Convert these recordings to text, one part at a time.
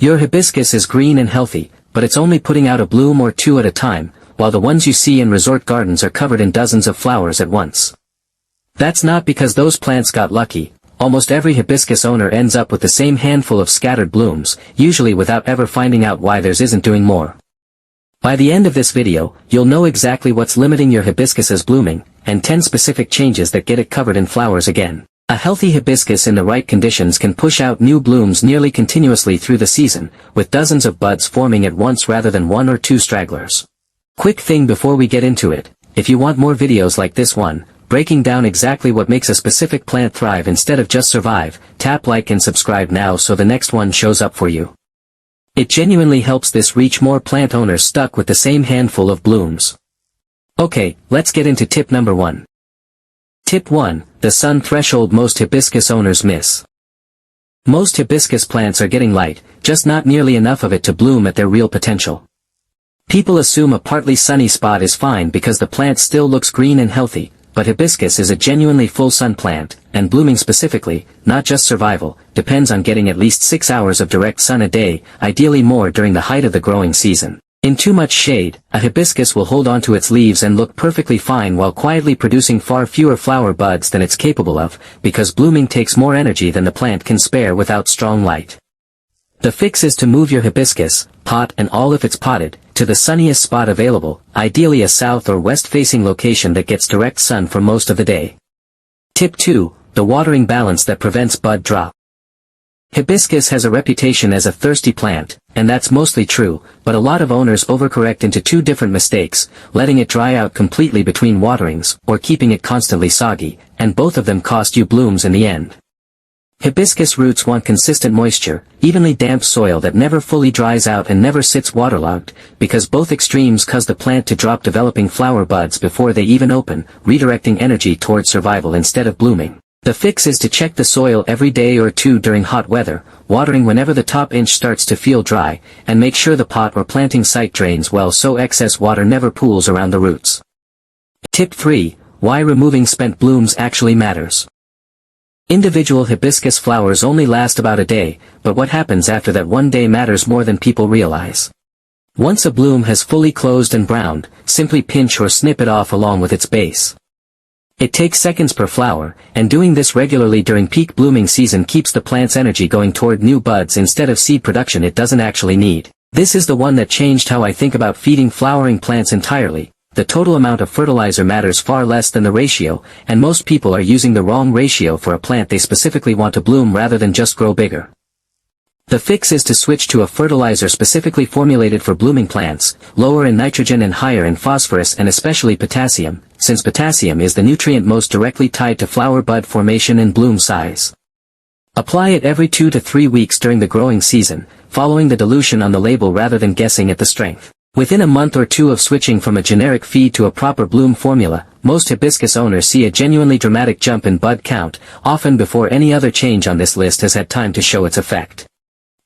Your hibiscus is green and healthy, but it's only putting out a bloom or two at a time, while the ones you see in resort gardens are covered in dozens of flowers at once. That's not because those plants got lucky. Almost every hibiscus owner ends up with the same handful of scattered blooms, usually without ever finding out why theirs isn't doing more. By the end of this video, you'll know exactly what's limiting your hibiscus's blooming, and 10 specific changes that get it covered in flowers again. A healthy hibiscus in the right conditions can push out new blooms nearly continuously through the season, with dozens of buds forming at once rather than one or two stragglers. Quick thing before we get into it, if you want more videos like this one, breaking down exactly what makes a specific plant thrive instead of just survive, tap like and subscribe now so the next one shows up for you. It genuinely helps this reach more plant owners stuck with the same handful of blooms. Okay, let's get into tip number 1. Tip 1, the sun threshold most hibiscus owners miss. Most hibiscus plants are getting light, just not nearly enough of it to bloom at their real potential. People assume a partly sunny spot is fine because the plant still looks green and healthy, but hibiscus is a genuinely full sun plant, and blooming specifically, not just survival, depends on getting at least 6 hours of direct sun a day, ideally more during the height of the growing season. In too much shade, a hibiscus will hold onto its leaves and look perfectly fine while quietly producing far fewer flower buds than it's capable of, because blooming takes more energy than the plant can spare without strong light. The fix is to move your hibiscus, pot and all if it's potted, to the sunniest spot available, ideally a south or west-facing location that gets direct sun for most of the day. Tip 2, the watering balance that prevents bud drop. Hibiscus has a reputation as a thirsty plant, and that's mostly true, but a lot of owners overcorrect into two different mistakes, letting it dry out completely between waterings, or keeping it constantly soggy, and both of them cost you blooms in the end. Hibiscus roots want consistent moisture, evenly damp soil that never fully dries out and never sits waterlogged, because both extremes cause the plant to drop developing flower buds before they even open, redirecting energy towards survival instead of blooming. The fix is to check the soil every day or two during hot weather, watering whenever the top inch starts to feel dry, and make sure the pot or planting site drains well so excess water never pools around the roots. Tip 3, why removing spent blooms actually matters. Individual hibiscus flowers only last about a day, but what happens after that one day matters more than people realize. Once a bloom has fully closed and browned, simply pinch or snip it off along with its base. It takes seconds per flower, and doing this regularly during peak blooming season keeps the plant's energy going toward new buds instead of seed production it doesn't actually need. This is the one that changed how I think about feeding flowering plants entirely. The total amount of fertilizer matters far less than the ratio, and most people are using the wrong ratio for a plant they specifically want to bloom rather than just grow bigger. The fix is to switch to a fertilizer specifically formulated for blooming plants, lower in nitrogen and higher in phosphorus and especially potassium, since potassium is the nutrient most directly tied to flower bud formation and bloom size. Apply it every 2 to 3 weeks during the growing season, following the dilution on the label rather than guessing at the strength. Within a month or two of switching from a generic feed to a proper bloom formula, most hibiscus owners see a genuinely dramatic jump in bud count, often before any other change on this list has had time to show its effect.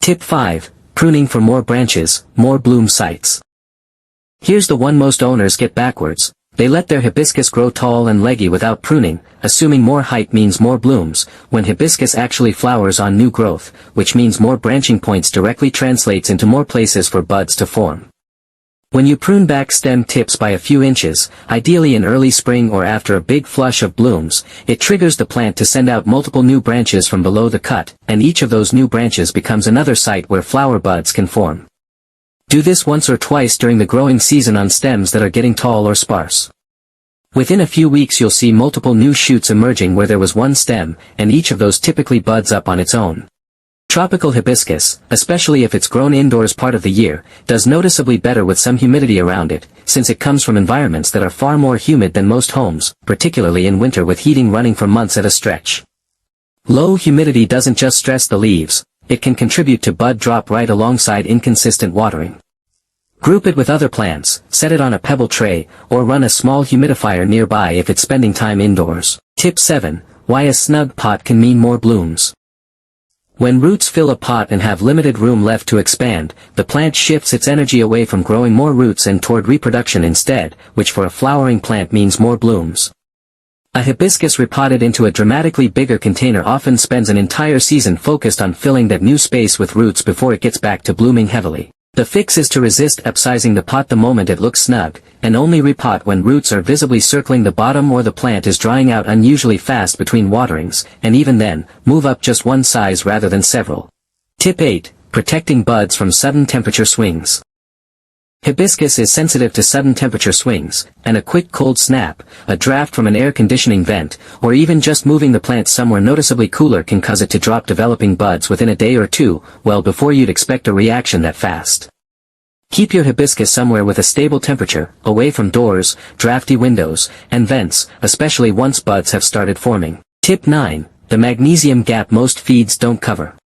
Tip 5, pruning for more branches, more bloom sites. Here's the one most owners get backwards. They let their hibiscus grow tall and leggy without pruning, assuming more height means more blooms, when hibiscus actually flowers on new growth, which means more branching points directly translates into more places for buds to form. When you prune back stem tips by a few inches, ideally in early spring or after a big flush of blooms, it triggers the plant to send out multiple new branches from below the cut, and each of those new branches becomes another site where flower buds can form. Do this once or twice during the growing season on stems that are getting tall or sparse. Within a few weeks you'll see multiple new shoots emerging where there was one stem, and each of those typically buds up on its own. Tropical hibiscus, especially if it's grown indoors part of the year, does noticeably better with some humidity around it, since it comes from environments that are far more humid than most homes, particularly in winter with heating running for months at a stretch. Low humidity doesn't just stress the leaves, it can contribute to bud drop right alongside inconsistent watering. Group it with other plants, set it on a pebble tray, or run a small humidifier nearby if it's spending time indoors. Tip 7, why a snug pot can mean more blooms. When roots fill a pot and have limited room left to expand, the plant shifts its energy away from growing more roots and toward reproduction instead, which for a flowering plant means more blooms. A hibiscus repotted into a dramatically bigger container often spends an entire season focused on filling that new space with roots before it gets back to blooming heavily. The fix is to resist upsizing the pot the moment it looks snug, and only repot when roots are visibly circling the bottom or the plant is drying out unusually fast between waterings, and even then, move up just one size rather than several. Tip 8. Protecting buds from sudden temperature swings. Hibiscus is sensitive to sudden temperature swings, and a quick cold snap, a draft from an air conditioning vent, or even just moving the plant somewhere noticeably cooler can cause it to drop developing buds within a day or two, well before you'd expect a reaction that fast. Keep your hibiscus somewhere with a stable temperature, away from doors, drafty windows, and vents, especially once buds have started forming. Tip 9. The magnesium gap most feeds don't cover.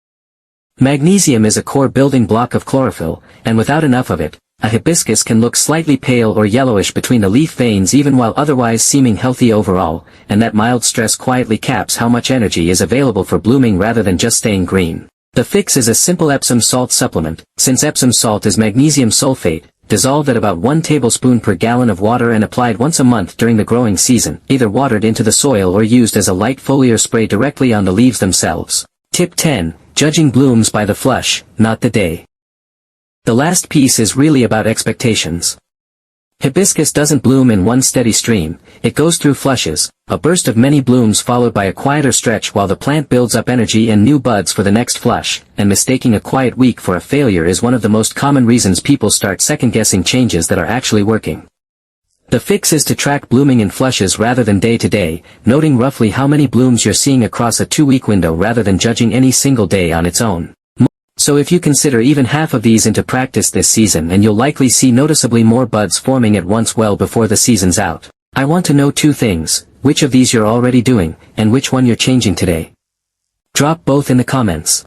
Magnesium is a core building block of chlorophyll, and without enough of it, a hibiscus can look slightly pale or yellowish between the leaf veins even while otherwise seeming healthy overall, and that mild stress quietly caps how much energy is available for blooming rather than just staying green. The fix is a simple Epsom salt supplement, since Epsom salt is magnesium sulfate, dissolved at about 1 tablespoon per gallon of water and applied once a month during the growing season, either watered into the soil or used as a light foliar spray directly on the leaves themselves. Tip 10. Judging blooms by the flush, not the day. The last piece is really about expectations. Hibiscus doesn't bloom in one steady stream, it goes through flushes, a burst of many blooms followed by a quieter stretch while the plant builds up energy and new buds for the next flush, and mistaking a quiet week for a failure is one of the most common reasons people start second-guessing changes that are actually working. The fix is to track blooming in flushes rather than day to day, noting roughly how many blooms you're seeing across a 2-week window rather than judging any single day on its own. So if you consider even half of these into practice this season, and you'll likely see noticeably more buds forming at once well before the season's out. I want to know 2 things, which of these you're already doing, and which one you're changing today. Drop both in the comments.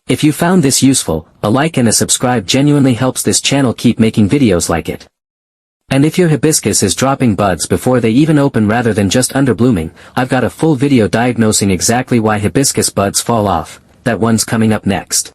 If you found this useful, a like and a subscribe genuinely helps this channel keep making videos like it. And if your hibiscus is dropping buds before they even open rather than just underblooming, I've got a full video diagnosing exactly why hibiscus buds fall off. That one's coming up next.